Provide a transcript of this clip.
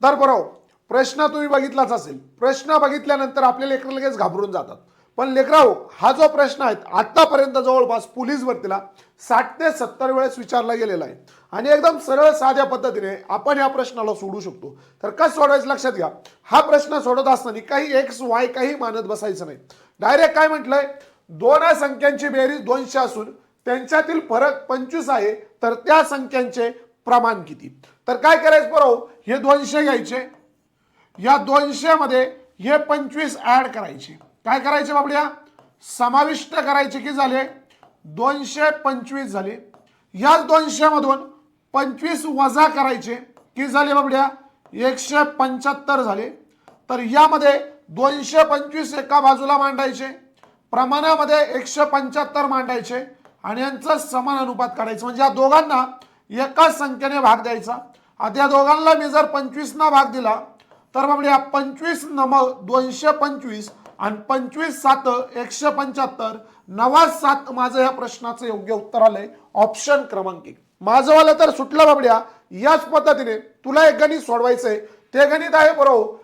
तर बरोबर प्रश्न तुम्ही बघितलाच असेल। प्रश्न बघितल्यानंतर आपले लेकर लगेच घाबरून जातात, पण लेकराओ हा जो प्रश्न आहे आतापर्यंत जवळपास पोलीस भरतीला 60 ते 70 वेळेस विचारला गेलेला आहे आणि एकदम सरळ साध्या पद्धतीने आपण या प्रश्नाला सोडू शकतो। तर कसं सोडवायचं लक्षात घ्या। हा प्रश्न सोडवत असताना काही एक्स वाय काही मानत बसायचं नाही। डायरेक्ट काय म्हटलंय, दोन संख्यांची बेरीज 200 असून त्यांच्यातील फरक 25 आहे, तर त्या संख्यांचे प्रमाण किती। तर काय करायचं बरोबर, हे 200 घ्यायचे, या 200 मध्ये हे 25 ऍड करायचे। काय करायचे बाबड्या, समाविष्ट करायचे की झाले 225 झाले। या 200 मधून 25 वजा करायचे की झाले बाबड्या 175 झाले। तर यामध्ये 225 एका बाजूला मांडायचे, प्रमाणामध्ये 175 मांडायचे आणि यांचा समान अनुपात काढायचं। म्हणजे या दोघांना एकाच संख्येने भाग द्यायचा। आता या दोघांना मी जर 25 ना भाग दिला तर बाबड्या 25 नमक 225 आणि 25 सात 175, 97 माझं या प्रश्नाचं योग्य उत्तर आलंय ऑप्शन क्रमांक 1। माझं वाला तर सुटलं बाबड्या। याच पद्धतीने तुला एक गणित सोडवायचंय, ते गणित आहे बरोबर